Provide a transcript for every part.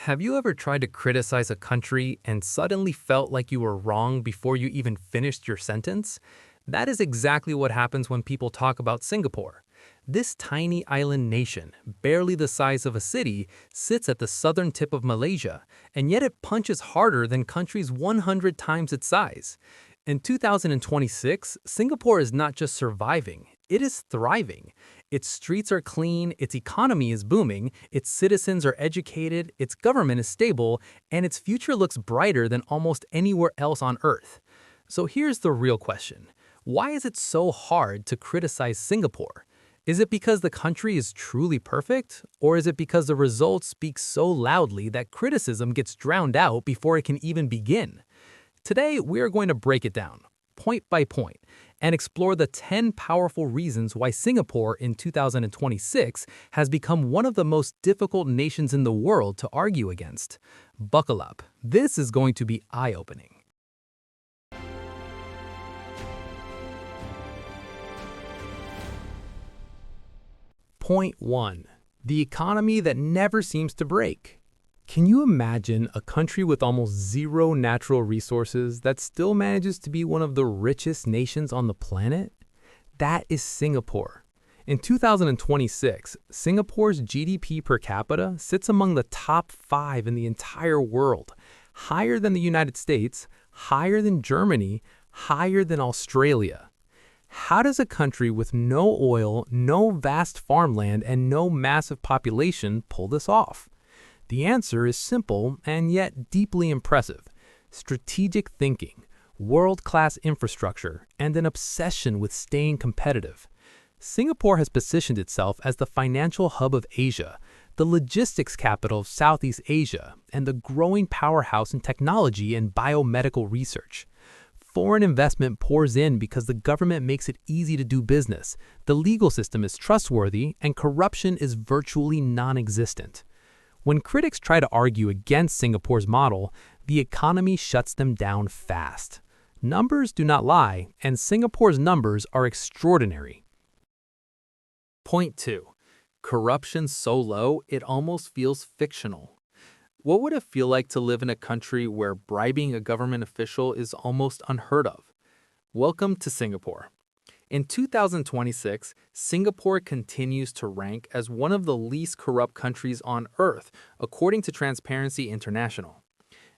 Have you ever tried to criticize a country and suddenly felt like you were wrong before you even finished your sentence? That is exactly what happens when people talk about Singapore. This tiny island nation, barely the size of a city, sits at the southern tip of Malaysia, and yet it punches harder than countries 100 times its size. In 2026, Singapore is not just surviving, it is thriving. Its streets are clean, its economy is booming, its citizens are educated, its government is stable, and its future looks brighter than almost anywhere else on Earth. So here's the real question. Why is it so hard to criticize Singapore? Is it because the country is truly perfect? Or is it because the results speak so loudly that criticism gets drowned out before it can even begin? Today, we are going to break it down, point by point, and explore the 10 powerful reasons why Singapore in 2026 has become one of the most difficult nations in the world to argue against. Buckle up. This is going to be eye-opening. Point 1. The economy that never seems to break. Can you imagine a country with almost zero natural resources that still manages to be one of the richest nations on the planet? That is Singapore. In 2026, Singapore's GDP per capita sits among the top 5 in the entire world, higher than the United States, higher than Germany, higher than Australia. How does a country with no oil, no vast farmland, and no massive population pull this off? The answer is simple and yet deeply impressive. Strategic thinking, world-class infrastructure, and an obsession with staying competitive. Singapore has positioned itself as the financial hub of Asia, the logistics capital of Southeast Asia, and the growing powerhouse in technology and biomedical research. Foreign investment pours in because the government makes it easy to do business, the legal system is trustworthy, and corruption is virtually non-existent. When critics try to argue against Singapore's model, the economy shuts them down fast. Numbers do not lie, and Singapore's numbers are extraordinary. Point 2. Corruption so low it almost feels fictional. What would it feel like to live in a country where bribing a government official is almost unheard of? Welcome to Singapore. In 2026, Singapore continues to rank as one of the least corrupt countries on Earth, according to Transparency International.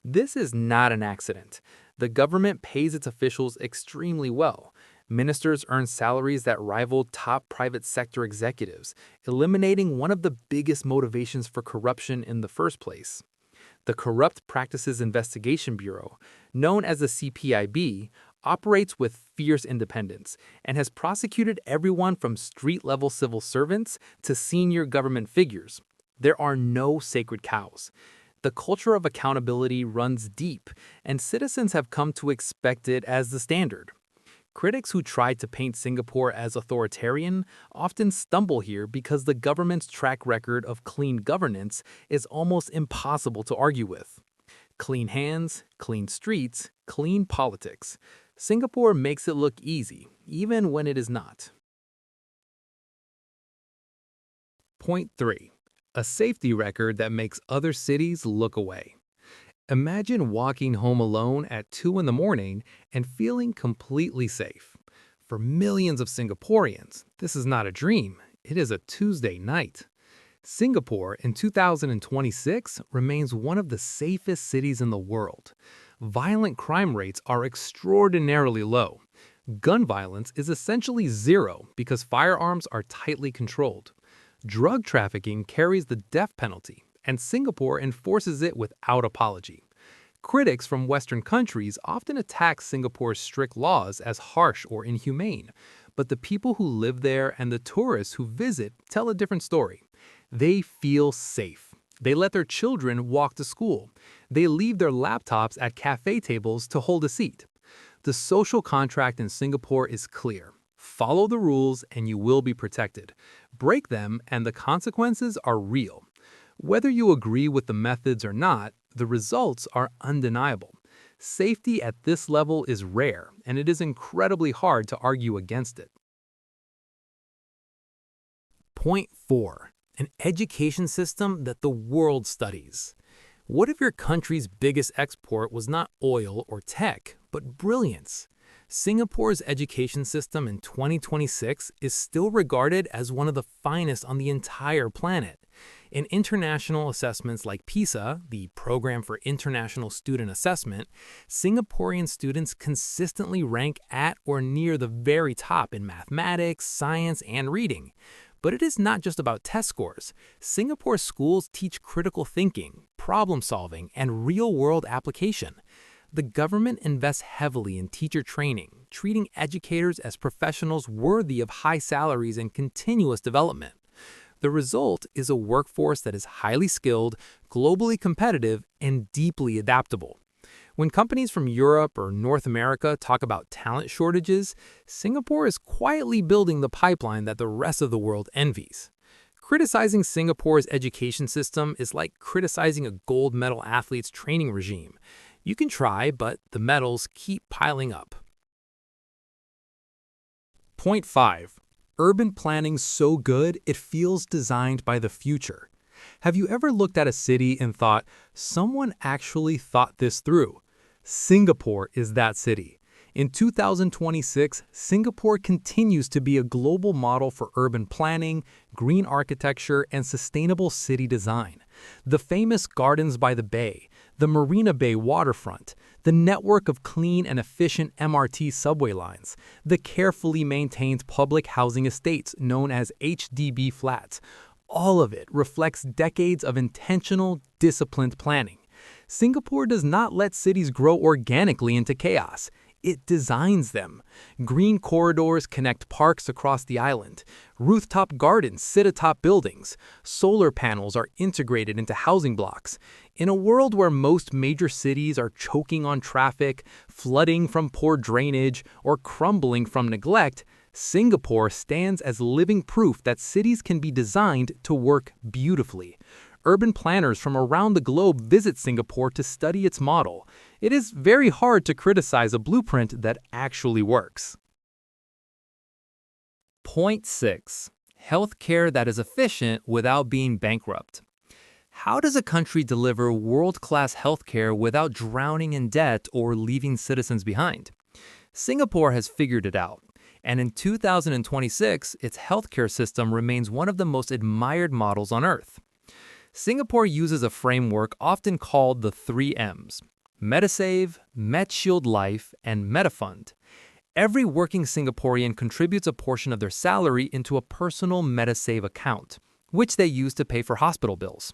This is not an accident. The government pays its officials extremely well. Ministers earn salaries that rival top private sector executives, eliminating one of the biggest motivations for corruption in the first place. The Corrupt Practices Investigation Bureau, known as the CPIB, operates with fierce independence and has prosecuted everyone from street-level civil servants to senior government figures. There are no sacred cows. The culture of accountability runs deep, and citizens have come to expect it as the standard. Critics who try to paint Singapore as authoritarian often stumble here because the government's track record of clean governance is almost impossible to argue with. Clean hands, clean streets, clean politics. Singapore makes it look easy, even when it is not. Point 3. A safety record that makes other cities look away. Imagine walking home alone at 2 in the morning and feeling completely safe. For millions of Singaporeans, this is not a dream, it is a Tuesday night. Singapore in 2026 remains one of the safest cities in the world. Violent crime rates are extraordinarily low. Gun violence is essentially zero because firearms are tightly controlled. Drug trafficking carries the death penalty, and Singapore enforces it without apology. Critics from Western countries often attack Singapore's strict laws as harsh or inhumane, but the people who live there and the tourists who visit tell a different story. They feel safe. They let their children walk to school. They leave their laptops at cafe tables to hold a seat. The social contract in Singapore is clear. Follow the rules and you will be protected. Break them and the consequences are real. Whether you agree with the methods or not, the results are undeniable. Safety at this level is rare, and it is incredibly hard to argue against it. Point 4. An education system that the world studies. What if your country's biggest export was not oil or tech, but brilliance? Singapore's education system in 2026 is still regarded as one of the finest on the entire planet. In international assessments like PISA, the Program for International Student Assessment, Singaporean students consistently rank at or near the very top in mathematics, science, and reading. But it is not just about test scores. Singapore's schools teach critical thinking, problem solving, and real-world application. The government invests heavily in teacher training, treating educators as professionals worthy of high salaries and continuous development. The result is a workforce that is highly skilled, globally competitive, and deeply adaptable. When companies from Europe or North America talk about talent shortages, Singapore is quietly building the pipeline that the rest of the world envies. Criticizing Singapore's education system is like criticizing a gold medal athlete's training regime. You can try, but the medals keep piling up. Point 5. Urban planning so good it feels designed by the future. Have you ever looked at a city and thought, someone actually thought this through? Singapore is that city. In 2026, Singapore continues to be a global model for urban planning, green architecture, and sustainable city design. The famous Gardens by the Bay, the Marina Bay waterfront, the network of clean and efficient MRT subway lines, the carefully maintained public housing estates known as HDB flats, all of it reflects decades of intentional, disciplined planning. Singapore does not let cities grow organically into chaos. It designs them. Green corridors connect parks across the island. Rooftop gardens sit atop buildings. Solar panels are integrated into housing blocks. In a world where most major cities are choking on traffic, flooding from poor drainage, or crumbling from neglect, Singapore stands as living proof that cities can be designed to work beautifully. Urban planners from around the globe visit Singapore to study its model. It is very hard to criticize a blueprint that actually works. Point 6. Healthcare that is efficient without being bankrupt. How does a country deliver world-class healthcare without drowning in debt or leaving citizens behind? Singapore has figured it out. And in 2026, its healthcare system remains one of the most admired models on Earth. Singapore uses a framework often called the 3 M's: MediSave, MedShield Life, and MediFund. Every working Singaporean contributes a portion of their salary into a personal MediSave account, which they use to pay for hospital bills.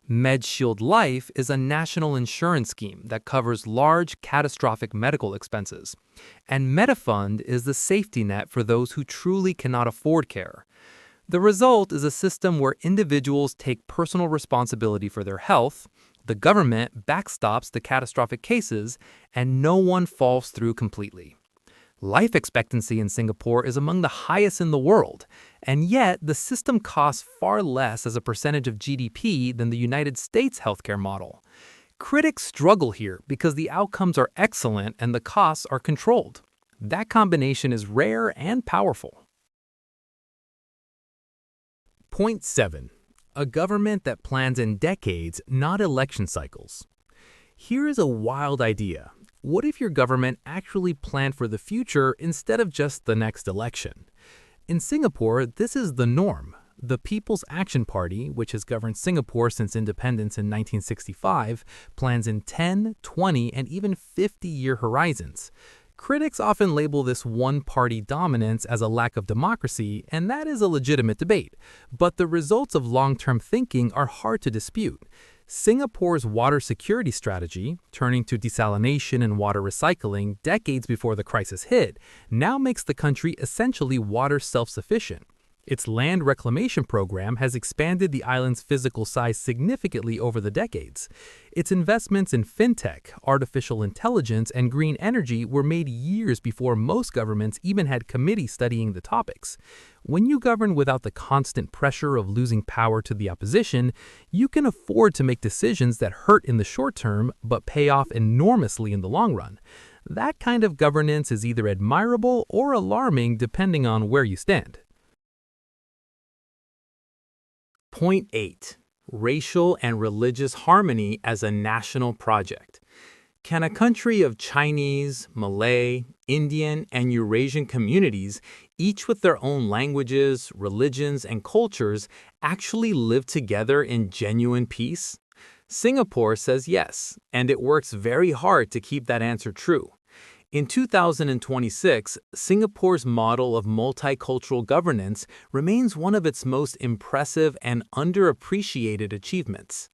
MedShield Life is a national insurance scheme that covers large, catastrophic medical expenses. And MediFund is the safety net for those who truly cannot afford care. The result is a system where individuals take personal responsibility for their health, the government backstops the catastrophic cases, and no one falls through completely. Life expectancy in Singapore is among the highest in the world, and yet the system costs far less as a percentage of GDP than the United States healthcare model. Critics struggle here because the outcomes are excellent and the costs are controlled. That combination is rare and powerful. Point 7. A government that plans in decades, not election cycles. Here is a wild idea. What if your government actually planned for the future instead of just the next election? In Singapore, this is the norm. The People's Action Party, which has governed Singapore since independence in 1965, plans in 10, 20, and even 50-year horizons. Critics often label this one-party dominance as a lack of democracy, and that is a legitimate debate. But the results of long-term thinking are hard to dispute. Singapore's water security strategy, turning to desalination and water recycling decades before the crisis hit, now makes the country essentially water self-sufficient. Its land reclamation program has expanded the island's physical size significantly over the decades. Its investments in fintech, artificial intelligence, and green energy were made years before most governments even had committees studying the topics. When you govern without the constant pressure of losing power to the opposition, you can afford to make decisions that hurt in the short term but pay off enormously in the long run. That kind of governance is either admirable or alarming depending on where you stand. Point 8. racial and religious harmony as a national project. Can a country of Chinese, Malay, Indian, and Eurasian communities, each with their own languages, religions, and cultures, actually live together in genuine peace? Singapore says yes, and it works very hard to keep that answer true. In 2026, Singapore's model of multicultural governance remains one of its most impressive and underappreciated achievements.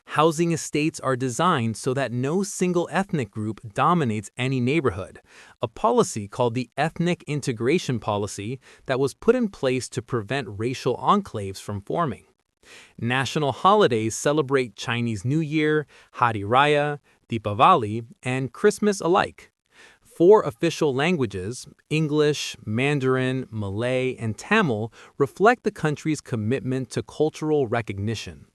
Housing estates are designed so that no single ethnic group dominates any neighborhood, a policy called the Ethnic Integration Policy that was put in place to prevent racial enclaves from forming. National holidays celebrate Chinese New Year, Hari Raya, Deepavali, and Christmas alike. Four official languages, English, Mandarin, Malay, and Tamil, reflect the country's commitment to cultural recognition.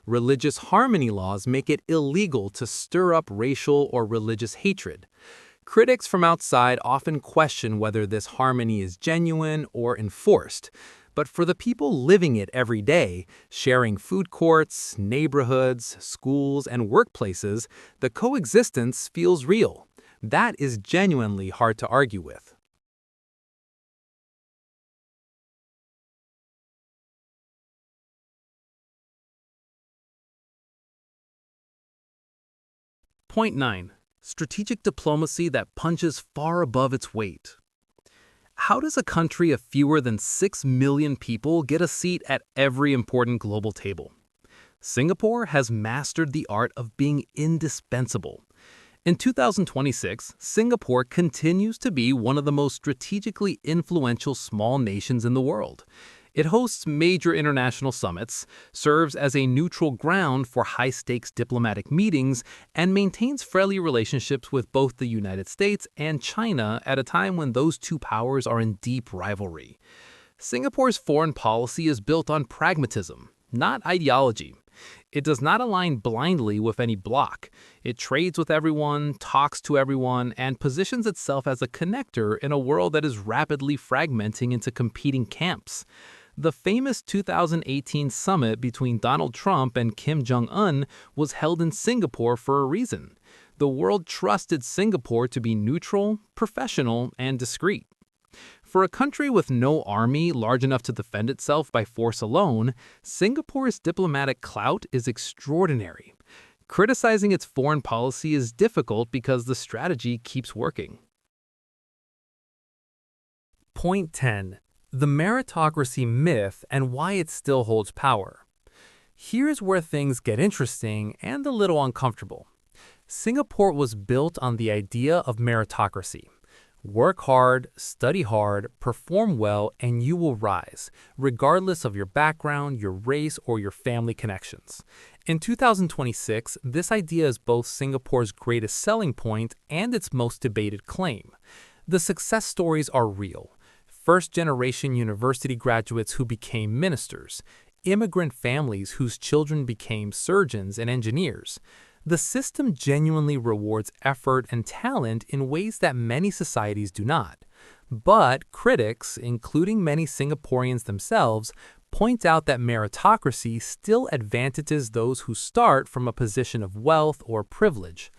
Religious harmony laws make it illegal to stir up racial or religious hatred. Critics from outside often question whether this harmony is genuine or enforced. But for the people living it every day, sharing food courts, neighborhoods, schools, and workplaces, the coexistence feels real. That is genuinely hard to argue with. Point 9. Strategic diplomacy that punches far above its weight. How does a country of fewer than 6 million people get a seat at every important global table? Singapore has mastered the art of being indispensable. In 2026, Singapore continues to be one of the most strategically influential small nations in the world. It hosts major international summits, serves as a neutral ground for high-stakes diplomatic meetings, and maintains friendly relationships with both the United States and China at a time when those two powers are in deep rivalry. Singapore's foreign policy is built on pragmatism, not ideology. It does not align blindly with any bloc. It trades with everyone, talks to everyone, and positions itself as a connector in a world that is rapidly fragmenting into competing camps. The famous 2018 summit between Donald Trump and Kim Jong-un was held in Singapore for a reason. The world trusted Singapore to be neutral, professional, and discreet. For a country with no army large enough to defend itself by force alone, Singapore's diplomatic clout is extraordinary. Criticizing its foreign policy is difficult because the strategy keeps working. Point 10. The meritocracy myth and why it still holds power. Here's where things get interesting and a little uncomfortable. Singapore was built on the idea of meritocracy. Work hard, study hard, perform well, and you will rise, regardless of your background, your race, or your family connections. In 2026, this idea is both Singapore's greatest selling point and its most debated claim. The success stories are real. First-generation university graduates who became ministers, immigrant families whose children became surgeons and engineers. The system genuinely rewards effort and talent in ways that many societies do not. But critics, including many Singaporeans themselves, point out that meritocracy still advantages those who start from a position of wealth or privilege.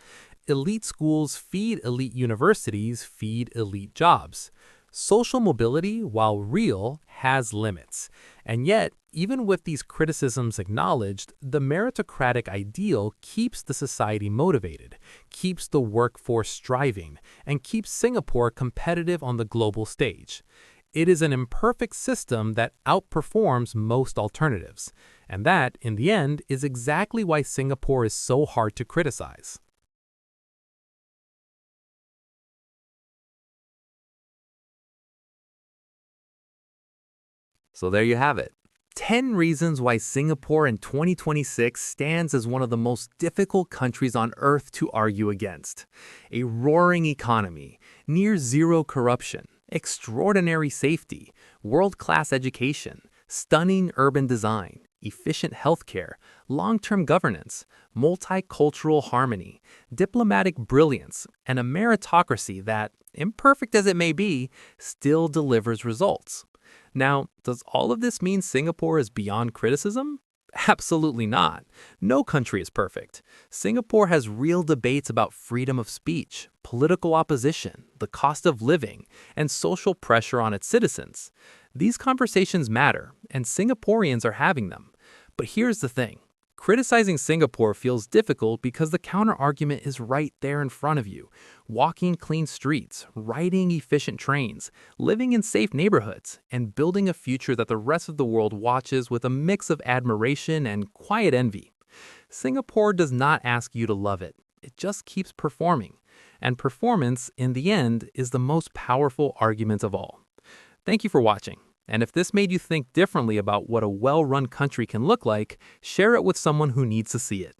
Elite schools feed elite universities, feed elite jobs. Social mobility, while real, has limits. And yet, even with these criticisms acknowledged, the meritocratic ideal keeps the society motivated, keeps the workforce striving, and keeps Singapore competitive on the global stage. It is an imperfect system that outperforms most alternatives. And that, in the end, is exactly why Singapore is so hard to criticize. So there you have it. 10 reasons why Singapore in 2026 stands as one of the most difficult countries on earth to argue against. A roaring economy, near zero corruption, extraordinary safety, world-class education, stunning urban design, efficient healthcare, long-term governance, multicultural harmony, diplomatic brilliance, and a meritocracy that, imperfect as it may be, still delivers results. Now, does all of this mean Singapore is beyond criticism? Absolutely not. No country is perfect. Singapore has real debates about freedom of speech, political opposition, the cost of living, and social pressure on its citizens. These conversations matter, and Singaporeans are having them. But here's the thing. Criticizing Singapore feels difficult because the counterargument is right there in front of you. Walking clean streets, riding efficient trains, living in safe neighborhoods, and building a future that the rest of the world watches with a mix of admiration and quiet envy. Singapore does not ask you to love it. It just keeps performing. And performance, in the end, is the most powerful argument of all. Thank you for watching. And if this made you think differently about what a well-run country can look like, share it with someone who needs to see it.